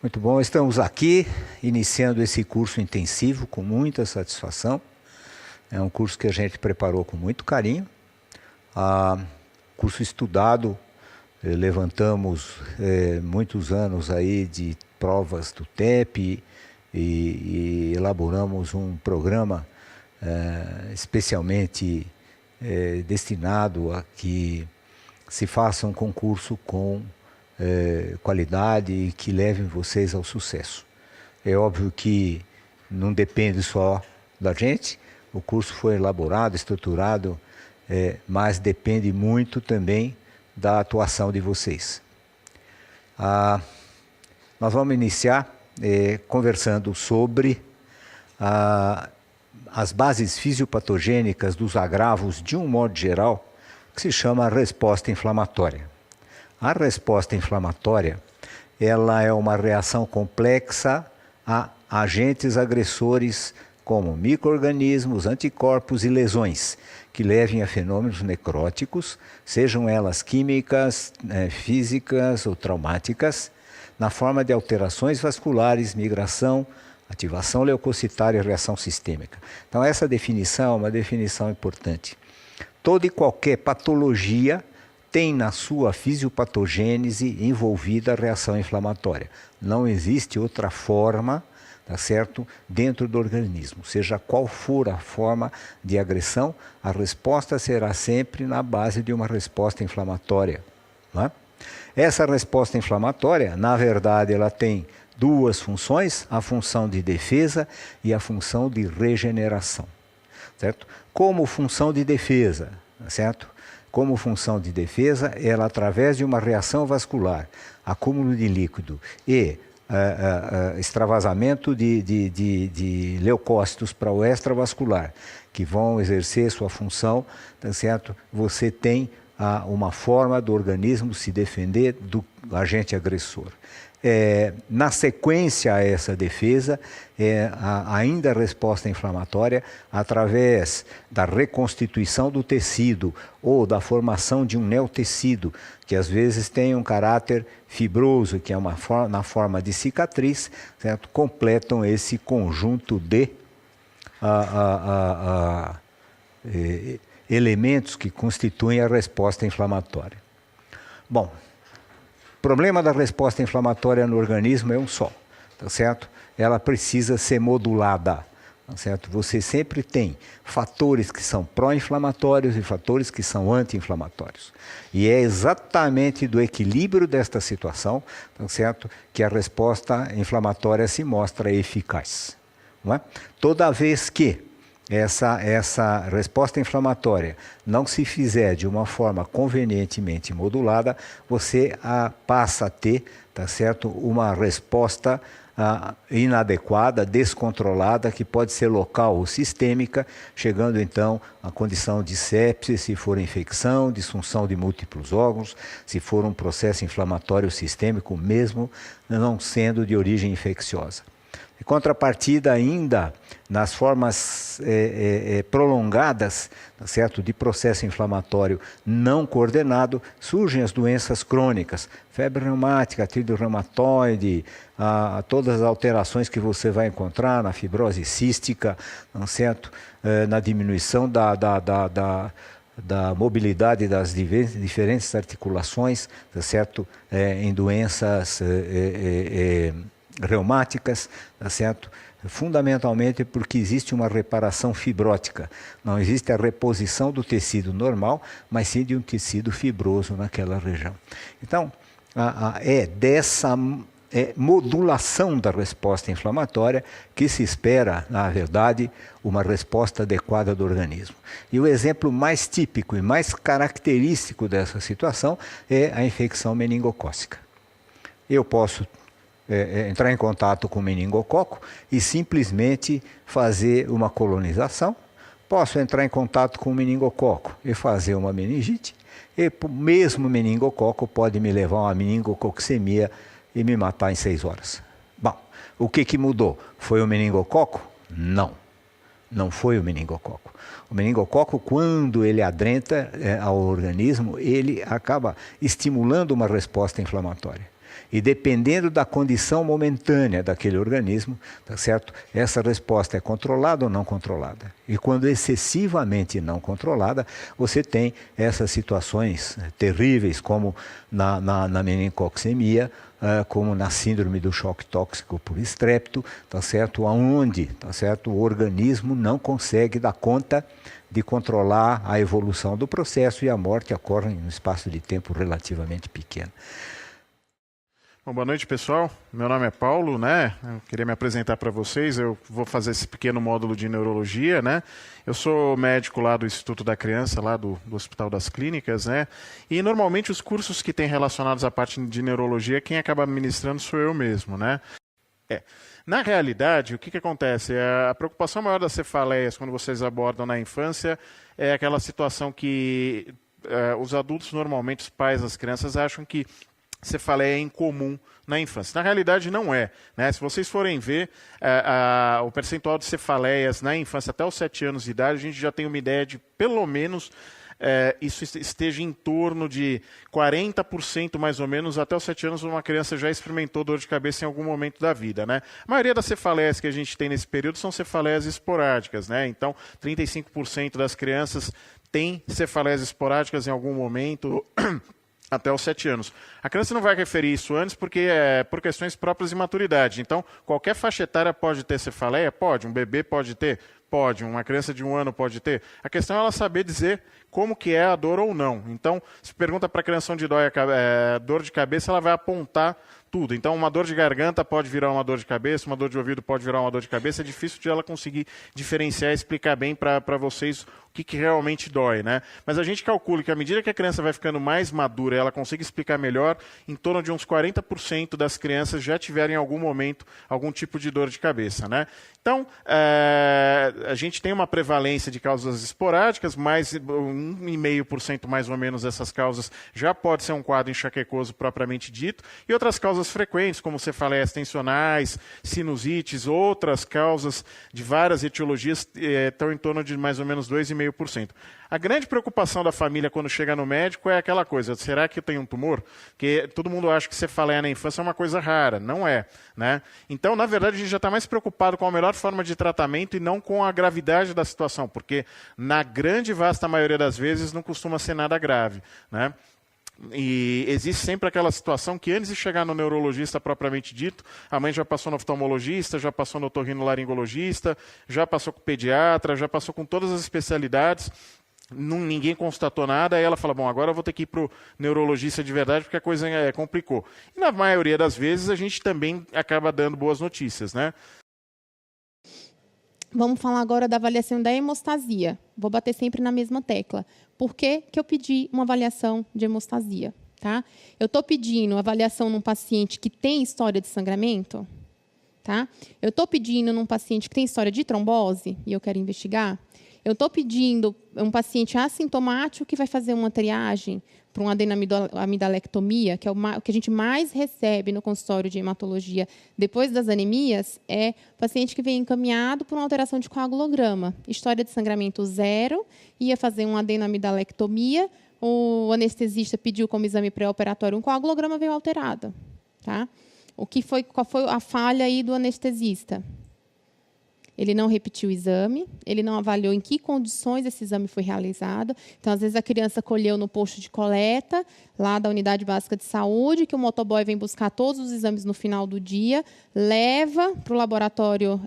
Muito bom, estamos aqui iniciando esse curso intensivo com muita satisfação. É um curso que a gente preparou com muito carinho. Curso estudado, levantamos muitos anos aí de provas do TEP e elaboramos um programa especialmente destinado a que se faça um concurso com qualidade e que levem vocês ao sucesso. É óbvio que não depende só da gente, o curso foi elaborado, estruturado, mas depende muito também da atuação de vocês. Nós vamos iniciar conversando sobre as bases fisiopatogênicas dos agravos de um modo geral, que se chama resposta inflamatória. A resposta inflamatória, ela é uma reação complexa a agentes agressores como micro-organismos, anticorpos e lesões, que levem a fenômenos necróticos, sejam elas químicas, físicas ou traumáticas, na forma de alterações vasculares, migração, ativação leucocitária e reação sistêmica. Então essa definição é uma definição importante. Toda e qualquer patologia tem na sua fisiopatogênese envolvida a reação inflamatória. Não existe outra forma, tá certo, dentro do organismo. Seja qual for a forma de agressão, a resposta será sempre na base de uma resposta inflamatória. Não é? Essa resposta inflamatória, na verdade, ela tem duas funções, a função de defesa e a função de regeneração. Certo? Como função de defesa, certo? Como função de defesa, ela através de uma reação vascular, acúmulo de líquido e extravasamento de leucócitos para o extravascular, que vão exercer sua função, tá certo? Você tem uma forma do organismo se defender do agente agressor. Na sequência a essa defesa, ainda a resposta inflamatória através da reconstituição do tecido ou da formação de um neotecido, que às vezes tem um caráter fibroso, que é na forma de cicatriz, certo? Completam esse conjunto de elementos que constituem a resposta inflamatória. Bom, o problema da resposta inflamatória no organismo é um só, tá certo? Ela precisa ser modulada, tá certo? Você sempre tem fatores que são pró-inflamatórios e fatores que são anti-inflamatórios. E é exatamente do equilíbrio desta situação, tá certo, que a resposta inflamatória se mostra eficaz. Não é? Toda vez que essa resposta inflamatória não se fizer de uma forma convenientemente modulada, você passa a ter, tá certo, uma resposta inadequada, descontrolada, que pode ser local ou sistêmica, chegando então à condição de sepse, se for infecção, disfunção de múltiplos órgãos, se for um processo inflamatório sistêmico, mesmo não sendo de origem infecciosa. Em contrapartida, ainda nas formas prolongadas, tá certo, de processo inflamatório não coordenado, surgem as doenças crônicas, febre reumática, artrite reumatoide, todas as alterações que você vai encontrar na fibrose cística, tá certo, na diminuição da mobilidade das diferentes articulações, tá certo, em doenças reumáticas, tá certo? Fundamentalmente porque existe uma reparação fibrótica. Não existe a reposição do tecido normal, mas sim de um tecido fibroso naquela região. Então, dessa modulação da resposta inflamatória que se espera, na verdade, uma resposta adequada do organismo. E o exemplo mais típico e mais característico dessa situação é a infecção meningocócica. Eu posso entrar em contato com o meningococo e simplesmente fazer uma colonização. Posso entrar em contato com o meningococo e fazer uma meningite. E o mesmo meningococo pode me levar a uma meningococcemia e me matar em 6 horas. Bom, o que mudou? Foi o meningococo? Não. não foi o meningococo. O meningococo, quando ele adentra ao organismo, ele acaba estimulando uma resposta inflamatória. E dependendo da condição momentânea daquele organismo, tá certo? Essa resposta é controlada ou não controlada. E quando excessivamente não controlada, você tem essas situações terríveis, como na meningococcemia, como na síndrome do choque tóxico por estrépito, tá certo? Onde, tá certo? O organismo não consegue dar conta de controlar a evolução do processo e a morte ocorre em um espaço de tempo relativamente pequeno. Bom, boa noite, pessoal. Meu nome é Paulo, né? Eu queria me apresentar para vocês. Eu vou fazer esse pequeno módulo de neurologia, né? Eu sou médico lá do Instituto da Criança, lá do Hospital das Clínicas, né? E normalmente os cursos que tem relacionados à parte de neurologia, quem acaba ministrando sou eu mesmo, né? Na realidade, o que acontece? A preocupação maior das cefaleias, quando vocês abordam na infância, é aquela situação que os adultos, normalmente os pais das crianças, acham que cefaleia é incomum na infância. Na realidade, não é, né? Se vocês forem ver o percentual de cefaleias na infância até os 7 anos de idade, a gente já tem uma ideia de, pelo menos, isso esteja em torno de 40% mais ou menos, até os 7 anos uma criança já experimentou dor de cabeça em algum momento da vida, né? A maioria das cefaleias que a gente tem nesse período são cefaleias esporádicas, né? Então, 35% das crianças têm cefaleias esporádicas em algum momento até os 7 anos. A criança não vai referir isso antes porque é por questões próprias de maturidade. Então, qualquer faixa etária pode ter cefaleia? Pode. Um bebê pode ter? Pode. Uma criança de 1 ano pode ter? A questão é ela saber dizer como que é a dor ou não. Então, se pergunta para a criança onde dói dor de cabeça, ela vai apontar tudo. Então, uma dor de garganta pode virar uma dor de cabeça, uma dor de ouvido pode virar uma dor de cabeça. É difícil de ela conseguir diferenciar e explicar bem para vocês o que realmente dói, né? Mas a gente calcula que à medida que a criança vai ficando mais madura, ela consiga explicar melhor, em torno de uns 40% das crianças já tiverem em algum momento algum tipo de dor de cabeça, né? Então, a gente tem uma prevalência de causas esporádicas, mais 1,5% mais ou menos dessas causas já pode ser um quadro enxaquecoso propriamente dito, e outras causas frequentes, como cefaleias tensionais, sinusites, outras causas de várias etiologias estão em torno de mais ou menos 2,5%. A grande preocupação da família quando chega no médico é aquela coisa, será que eu tenho um tumor? Porque todo mundo acha que cefaleia na infância é uma coisa rara, não é, né? Então, na verdade, a gente já está mais preocupado com a melhor forma de tratamento e não com a gravidade da situação, porque na grande e vasta maioria das vezes não costuma ser nada grave, né? E existe sempre aquela situação que antes de chegar no neurologista propriamente dito, a mãe já passou no oftalmologista, já passou no otorrinolaringologista, já passou com o pediatra, já passou com todas as especialidades, ninguém constatou nada, aí ela fala, bom, agora eu vou ter que ir para o neurologista de verdade porque a coisa complicou. E na maioria das vezes a gente também acaba dando boas notícias, né? Vamos falar agora da avaliação da hemostasia. Vou bater sempre na mesma tecla. Por que eu pedi uma avaliação de hemostasia? Tá? Eu estou pedindo avaliação num paciente que tem história de sangramento? Tá? Eu estou pedindo num paciente que tem história de trombose e eu quero investigar? Eu estou pedindo um paciente assintomático que vai fazer uma triagem para uma adenoamidalectomia, que é o que a gente mais recebe no consultório de hematologia depois das anemias, é paciente que vem encaminhado por uma alteração de coagulograma. História de sangramento 0, ia fazer uma adenoamidalectomia, o anestesista pediu como exame pré-operatório um coagulograma, veio alterado. Tá? Qual foi a falha aí do anestesista? Ele não repetiu o exame, ele não avaliou em que condições esse exame foi realizado. Então, às vezes, a criança colheu no posto de coleta, lá da Unidade Básica de Saúde, que o motoboy vem buscar todos os exames no final do dia, leva para o laboratório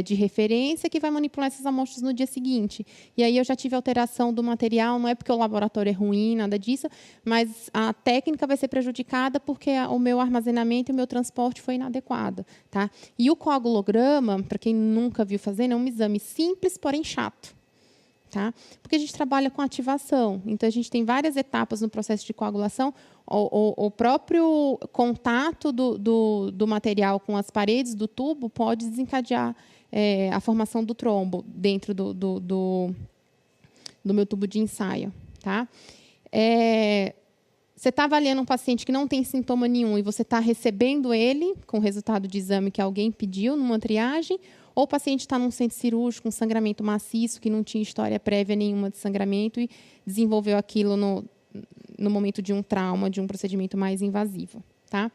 de referência, que vai manipular essas amostras no dia seguinte. E aí eu já tive alteração do material, não é porque o laboratório é ruim, nada disso, mas a técnica vai ser prejudicada porque o meu armazenamento e o meu transporte foi inadequado. Tá? E o coagulograma, para quem nunca viu fazendo, é um exame simples, porém chato. Tá? Porque a gente trabalha com ativação. Então, a gente tem várias etapas no processo de coagulação. O próprio contato do material com as paredes do tubo pode desencadear a formação do trombo dentro do meu tubo de ensaio. Tá? Você está avaliando um paciente que não tem sintoma nenhum e você está recebendo ele com o resultado de exame que alguém pediu numa triagem, Ou o paciente está num centro cirúrgico, um sangramento maciço, que não tinha história prévia nenhuma de sangramento e desenvolveu aquilo no momento de um trauma, de um procedimento mais invasivo. Tá?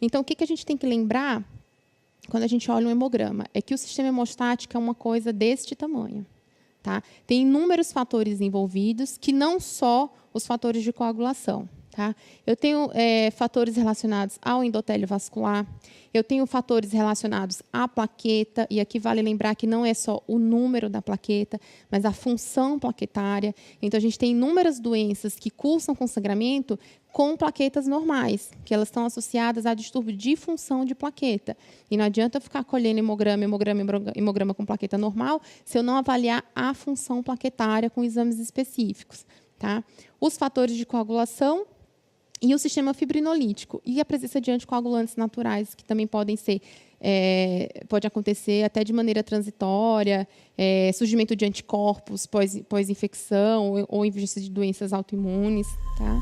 Então, o que a gente tem que lembrar quando a gente olha um hemograma? É que o sistema hemostático é uma coisa deste tamanho. Tá? Tem inúmeros fatores envolvidos, que não só os fatores de coagulação. Tá? Eu tenho fatores relacionados ao endotélio vascular, eu tenho fatores relacionados à plaqueta, e aqui vale lembrar que não é só o número da plaqueta, mas a função plaquetária. Então, a gente tem inúmeras doenças que cursam com sangramento com plaquetas normais, que elas estão associadas a distúrbio de função de plaqueta. E não adianta eu ficar colhendo hemograma com plaqueta normal se eu não avaliar a função plaquetária com exames específicos. Tá? Os fatores de coagulação e o sistema fibrinolítico e a presença de anticoagulantes naturais, que também podem ser, pode acontecer até de maneira transitória, surgimento de anticorpos pós-infecção ou em vista de doenças autoimunes. Tá?